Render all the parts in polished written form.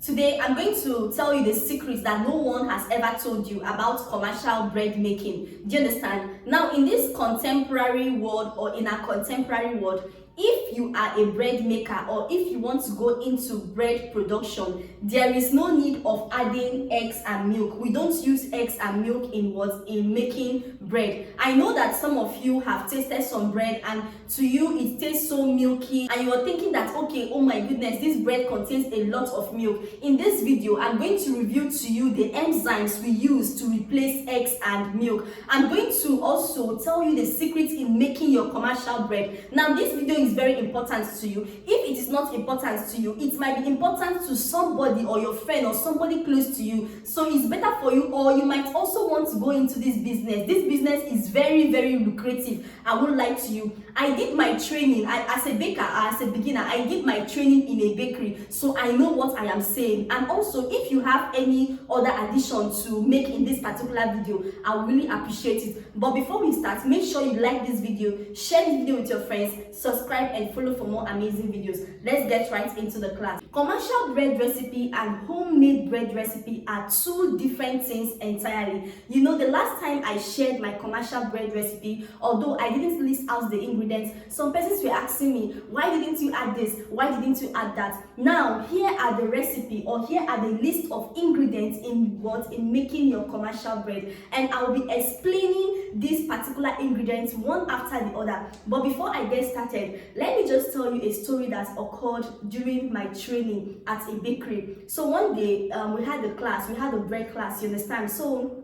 Today, I'm going to tell you the secrets that no one has ever told you about commercial bread making. Do you understand? Now, in this contemporary world, or in our contemporary world, if you are a bread maker or if you want to go into bread production, there is no need of adding eggs and milk. We don't use eggs and milk in making bread. I know that some of you have tasted some bread and to you it tastes so milky and you are thinking that, okay, oh my goodness, this bread contains a lot of milk. In this video, I'm going to review to you the enzymes we use to replace eggs and milk. I'm going to also tell you the secrets in making your commercial bread. Now, this video is very important to you. If it is not important to you, it might be important to somebody or your friend or somebody close to you. So it's better for you, or you might also want to go into this business. This business is very, very lucrative. I won't lie to you. I did my training as a baker, as a beginner. I did my training in a bakery, so I know what I am saying. And also, if you have any other addition to make in this particular video, I will really appreciate it. But before we start, make sure you like this video, share this video with your friends, subscribe and follow for more amazing videos. Let's get right into the class. Commercial bread recipe and homemade bread recipe are two different things entirely. You know, the last time I shared my commercial bread recipe, although I didn't list out the ingredients, some persons were asking me, why didn't you add this? Why didn't you add that? Now, here are the recipe, or here are the list of ingredients in making your commercial bread, and I will be explaining these particular ingredients one after the other. But before I get started, let me just tell you a story that occurred during my training at a bakery. So one day, we had a bread class, you understand? So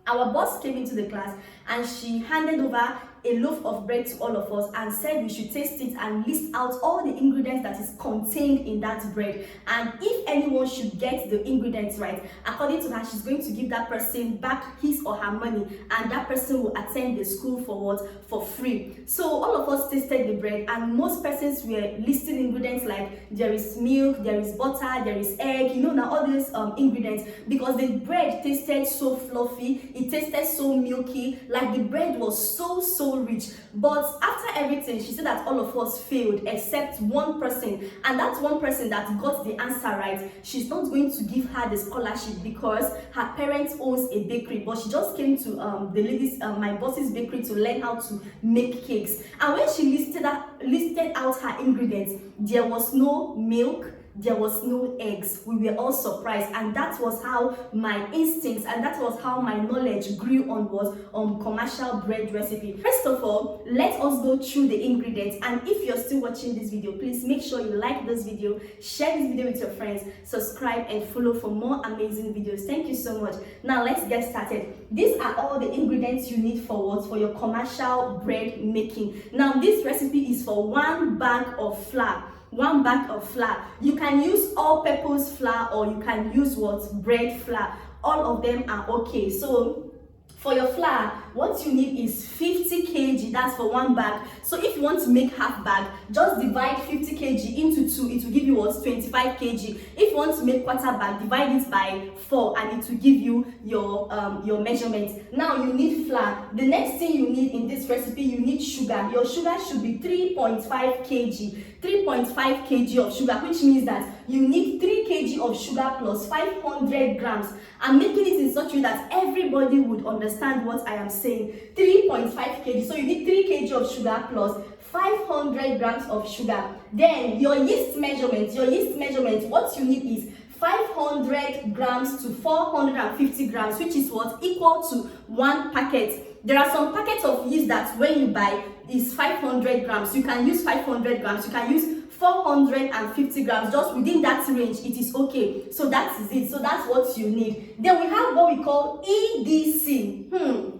our boss came into the class and she handed over a loaf of bread to all of us and said we should taste it and list out all the ingredients that is contained in that bread. And if anyone should get the ingredients right, according to her, she's going to give that person back his or her money, and that person will attend the school for what? For free. So all of us tasted the bread, and most persons were listing ingredients like there is milk, there is butter, there is egg, you know, now all these ingredients, because the bread tasted so fluffy, it tasted so milky, like the bread was so rich. But after everything, she said that all of us failed except one person, and that one person that got the answer right, she's not going to give her the scholarship because her parents owns a bakery, but she just came to my boss's bakery to learn how to make cakes. And when she listed out her ingredients, there was no milk, there was no eggs. We were all surprised, and that was how my instincts and that was how my knowledge grew on commercial bread recipe. First of all, let us go through the ingredients, and if you're still watching this video, please make sure you like this video, share this video with your friends, subscribe and follow for more amazing videos. Thank you so much. Now let's get started. These are all the ingredients you need for what? For your commercial bread making. Now this recipe is for 1 bag of flour. 1 bag of flour. You can use all-purpose flour or you can use what? Bread flour. All of them are okay. So for your flour, what you need is 50 kg. That's for 1 bag. So if you want to make half bag, just divide 50 kg into 2. It will give you what? 25 kg. If you want to make quarter bag, divide it by 4 and it will give you your measurement. Now you need flour. The next thing you need in this recipe, you need sugar. Your sugar should be 3.5 kg. 3.5 kg of sugar, which means that you need 3 kg of sugar plus 500 grams. I'm making it in such a way that everybody would understand what I am saying. 3.5 kg. So you need 3 kg of sugar plus 500 grams of sugar. Then your yeast measurement, what you need is 500 grams to 450 grams, which is what? Equal to 1 packet. There are some packets of yeast that when you buy is 500 grams. You can use 500 grams. You can use 450 grams. Just within that range, it is okay. So that is it. So that's what you need. Then we have what we call EDC.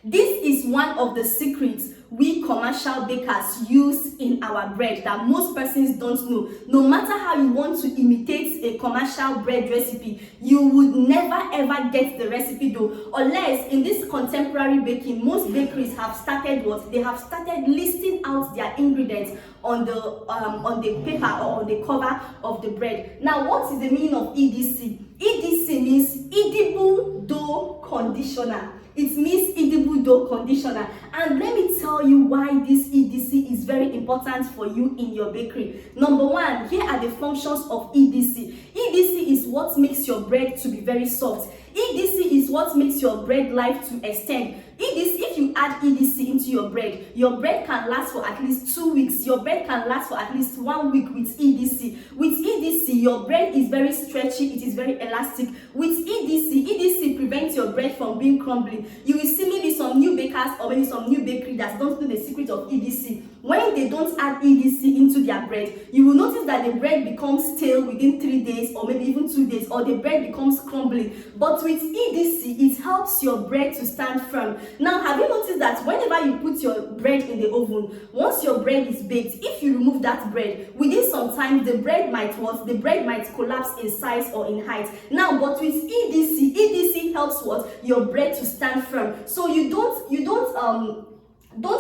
This is one of the secrets we commercial bakers use in our bread that most persons don't know. No matter how you want to imitate a commercial bread recipe, you would never ever get the recipe though, unless in this contemporary baking, most bakeries have started what? They have started listing out their ingredients on the paper or on the cover of the bread. Now, what is the meaning of EDC? EDC means edible dough conditioner. It means edible dough conditioner. And let me tell you why this EDC is very important for you in your bakery. Number one, here are the functions of EDC. EDC is what makes your bread to be very soft. EDC is what makes your bread life to extend. EDC, if you add EDC into your bread can last for at least 2 weeks. Your bread can last for at least 1 week with EDC. With EDC, your bread is very stretchy, it is very elastic. With EDC prevents your bread from being crumbling. You will see maybe some new bakers or maybe some new bakery that don't know the secret of EDC. When they don't add EDC into their bread, you will notice that the bread becomes stale within 3 days or maybe even 2 days, or the bread becomes crumbling. But with EDC, it helps your bread to stand firm. Now, have you noticed that whenever you put your bread in the oven, once your bread is baked, if you remove that bread, within some time the bread might collapse in size or in height. Now, but with EDC helps your bread to stand firm. So you don't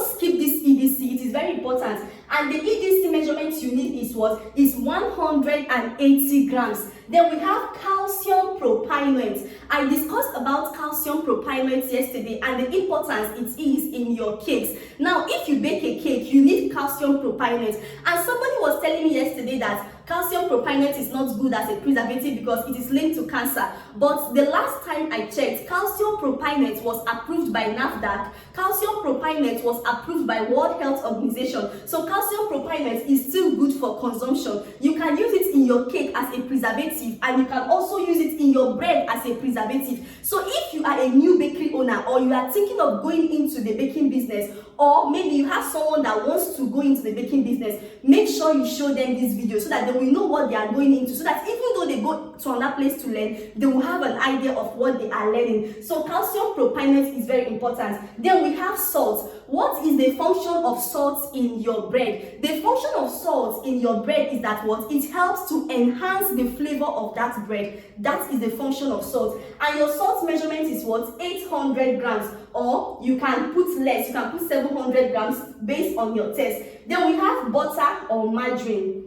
skip this EDC. It is very important. And the EDC measurement you need is 180 grams. Then we have calcium propionate. I discussed about calcium propionate yesterday and the importance it is in your cakes. Now, if you bake a cake, you need calcium propionate. And somebody was telling me yesterday that calcium propionate is not good as a preservative because it is linked to cancer. But the last time I checked, calcium propionate was approved by NAFDAC. Calcium propionate was approved by World Health Organization. So calcium propionate is still good for consumption. You can use it in your cake as a preservative, and you can also use it in your bread as a preservative. So if you are a new bakery owner, or you are thinking of going into the baking business, or maybe you have someone that wants to go into the baking business, make sure you show them this video so that they will know what they are going into, so that even though they go to another place to learn, they will have an idea of what they are learning. So calcium propionate is very important. Then we have salt. What is the function of salt in your bread? The function of salt in your bread is that it helps to enhance the flavor of that bread. That is the function of salt. And your salt measurement is 800 grams, or you can put less, you can put 700 grams based on your taste. Then we have butter or margarine.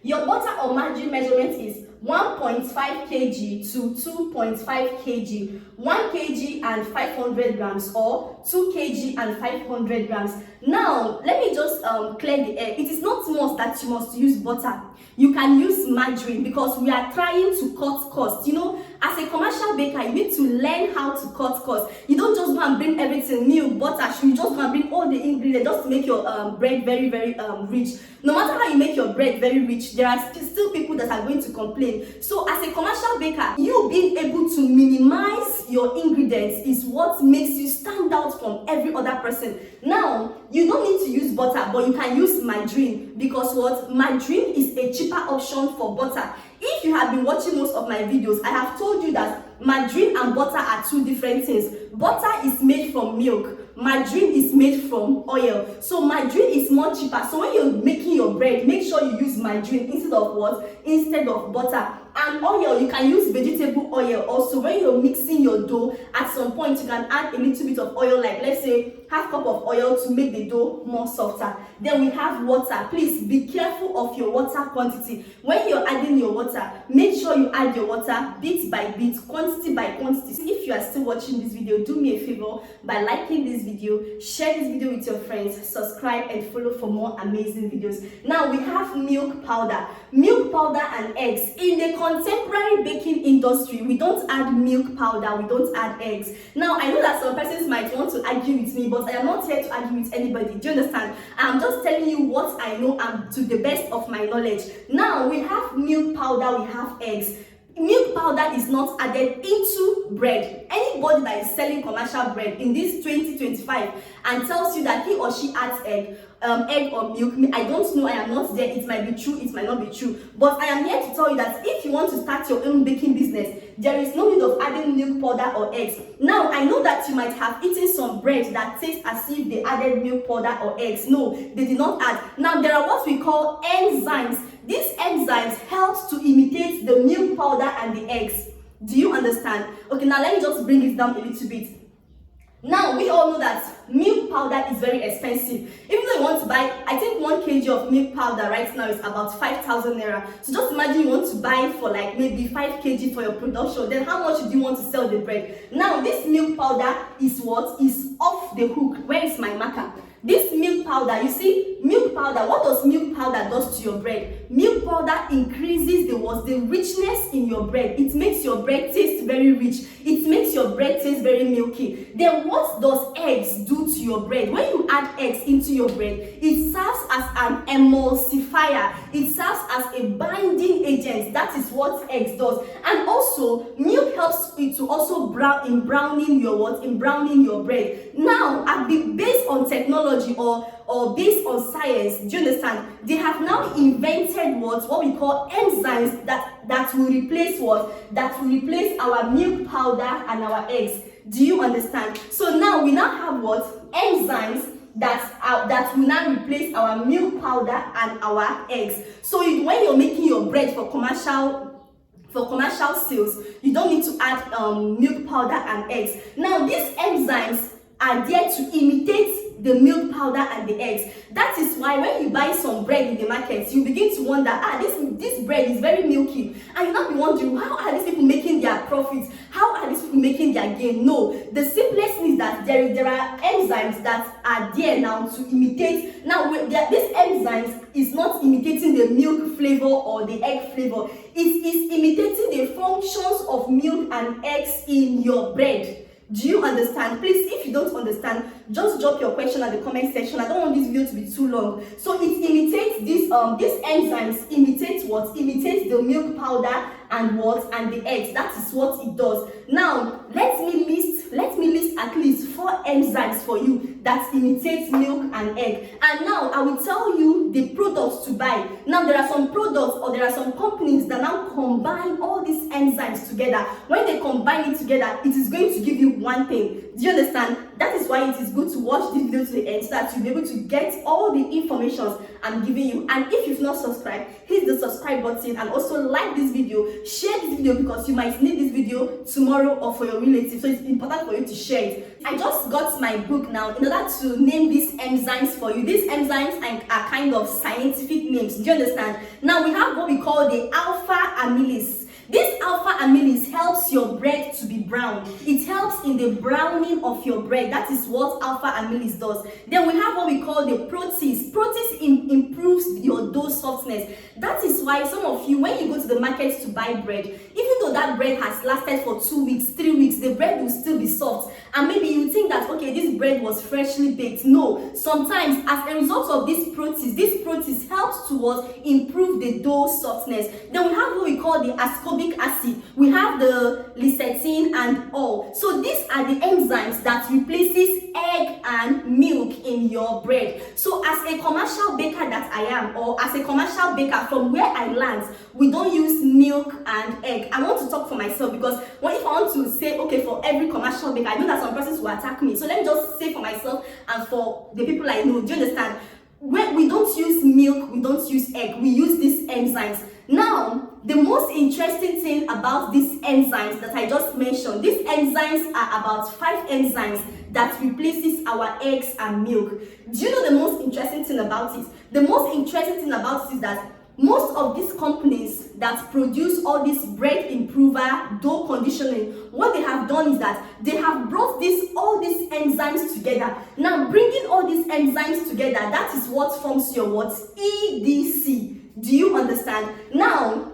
Your butter or margarine measurement is 1.5 kg to 2.5 kg, 1 kg and 500 grams, or 2 kg and 500 grams. Now, let me just clear the air. It is not must that you must use butter. You can use margarine because we are trying to cut costs. You know, as a commercial baker, you need to learn how to cut costs. You don't just go and bring everything, milk, butter, you just go and bring all the ingredients just to make your bread very, very rich. No matter how you make your bread very rich, there are still people that are going to complain. So as a commercial baker, you being able to minimize your ingredients is what makes you stand out from every other person. Now, you don't need to use butter, but you can use margarine, because margarine is a cheaper option for butter. If you have been watching most of my videos, I have told you that margarine and butter are two different things. Butter is made from milk. Margarine is made from oil. So margarine is more cheaper. So when you're making your bread, make sure you use margarine instead of Instead of butter. And oil, you can use vegetable oil also. When you're mixing your dough, at some point you can add a little bit of oil, like let's say half cup of oil, to make the dough more softer. Then we have water. Please be careful of your water quantity. When you're adding your water, make sure you add your water bit by bit, quantity by quantity. If you are still watching this video, do me a favor by liking this video, share this video with your friends, subscribe and follow for more amazing videos. Now we have milk powder. Milk powder and eggs. In the contemporary baking industry, we don't add milk powder, we don't add eggs. Now, I know that some persons might want to argue with me, but I am not here to argue with anybody. Do you understand? I'm just telling you what I know and to the best of my knowledge. Now, we have milk powder, we have eggs. Milk powder is not added into bread. Anybody that is selling commercial bread in this 2025 and tells you that he or she adds egg or milk, I don't know, I am not there. It might be true, it might not be true. But I am here to tell you that if you want to start your own baking business, there is no need of adding milk powder or eggs. Now, I know that you might have eaten some bread that tastes as if they added milk powder or eggs. No, they did not add. Now, there are what we call enzymes. These enzymes help to imitate the milk powder and the eggs. Do you understand? Okay, now let me just bring it down a little bit. Now, we all know that milk powder is very expensive. Even though you want to buy, I think 1 kg of milk powder right now is about 5,000 naira. So just imagine you want to buy for like maybe 5 kg for your production. Then how much do you want to sell the bread? Now, this milk powder is off the hook. Where is my marker? This milk powder, you see, milk powder, what does milk powder does to your bread? Milk powder increases the richness in your bread. It makes your bread taste very rich. It makes your bread taste very milky. Then what does eggs do to your bread? When you add eggs into your bread, it serves as an emulsifier. It serves as a binding agent. That is what eggs does. And also, milk helps it to also browning your bread. Now, based on technology or based on science, do you understand? They have now invented what we call enzymes that will replace what? That will replace our milk powder and our eggs. Do you understand? So now we now have what? Enzymes that will now replace our milk powder and our eggs. So when you're making your bread for commercial sales, you don't need to add milk powder and eggs. Now these enzymes are there to imitate the milk powder and the eggs. That is why when you buy some bread in the market, you begin to wonder, this bread is very milky, and you now be wondering, how are these people making their profits? How are these people making their gain? No, the simplest thing is that there are enzymes that are there now to imitate. Now these enzymes is not imitating the milk flavor or the egg flavor. It is imitating the functions of milk and eggs in your bread. Do you understand? Please, if you don't understand, just drop your question at the comment section. I don't want this video to be too long. So it imitates these enzymes imitate what? Imitates the milk powder and the eggs. That is what it does. Now let me list at least 4 enzymes for you that imitates milk and egg. And now I will tell you the products to buy. Now there are some products or there are some companies that now combine all these enzymes together. When they combine it together, it is going to give you one thing. Do you understand? That is why it is good to watch this video to the end so that you'll be able to get all the information I'm giving you. And if you've not subscribed, hit the subscribe button and also like this video, share this video, because you might need this video tomorrow or for your relatives. So it's important for you to share it. I just got my book now in order to name these enzymes for you. These enzymes are kind of scientific names. Do you understand? Now we have what we call the alpha amylase. This alpha amylase helps your bread to be brown. It helps in the browning of your bread. That is what alpha amylase does. Then we have what we call the protease. Protease improves your dough softness. That is why some of you, when you go to the market to buy bread, even though that bread has lasted for 2 weeks, 3 weeks, the bread will still be soft. And maybe you think that, okay, this bread was freshly baked. No, sometimes as a result of this protease helps towards improve the dough softness. Then we have what we call the ascorbic acid. We have the lecithin and all. So these are the enzymes that replaces egg and milk in your bread. So as a commercial baker that I am, or as a commercial baker from where I learned, we don't use milk and egg. I want to talk for myself, because if I want to say, okay, for every commercial baker, I know that some persons will attack me. So let me just say for myself and for the people I know. Do you understand? When we don't use milk, we don't use egg, we use these enzymes. Now, the most interesting thing about these enzymes that I just mentioned, these enzymes are about 5 enzymes that replaces our eggs and milk. Do you know the most interesting thing about it? The most interesting thing about it is that most of these companies that produce all this bread improver, dough conditioning, what they have done is that they have brought all these enzymes together. Now, bringing all these enzymes together, that is what forms your EDC. Do you understand? Now,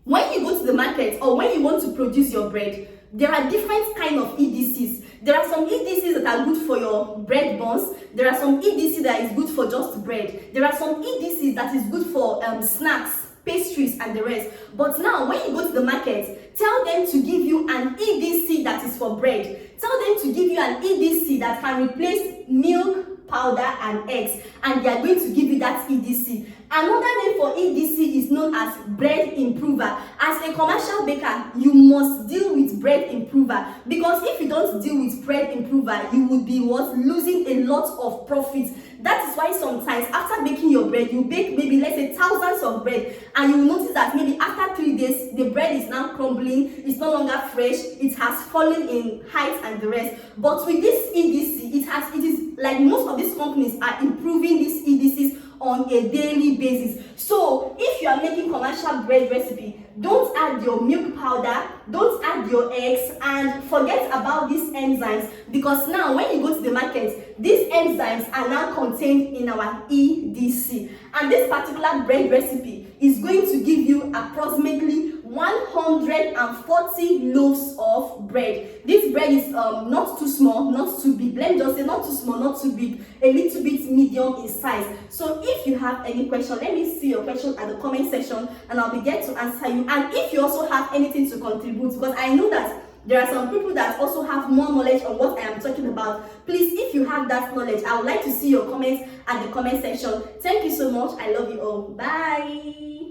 when you go to the market or when you want to produce your bread, there are different kind of EDCs. There are some EDCs that are good for your bread buns. There are some EDC that is good for just bread. There are some EDCs that is good for snacks, pastries, and the rest. But now, when you go to the market, tell them to give you an EDC that is for bread. Tell them to give you an EDC that can replace milk, powder, and eggs, and they are going to give you that EDC. Another name for EDC is known as bread improver. As a commercial baker, you must deal with bread improver, because if you don't deal with bread improver, you will be losing a lot of profits. That is why sometimes after baking your bread, you bake maybe, let's say, thousands of bread, and you will notice that maybe after 3 days, the bread is now crumbling, it's no longer fresh, it has fallen in height and the rest. But with this EDC, it is like most of these companies are improving these EDCs on a daily basis. So if you are making commercial bread recipe, don't add your milk powder, don't add your eggs, and forget about these enzymes, because now when you go to the market, these enzymes are now contained in our EDC, and this particular bread recipe is going to give you approximately 140 loaves of bread. This bread is not too small, not too big. Let me just say not too small, not too big, a little bit medium in size. So if you have any question, let me see your question at the comment section and I'll be there to answer you. And if you also have anything to contribute, because I know that there are some people that also have more knowledge on what I am talking about, please, if you have that knowledge, I would like to see your comments at the comment section. Thank you so much. I love you all. Bye.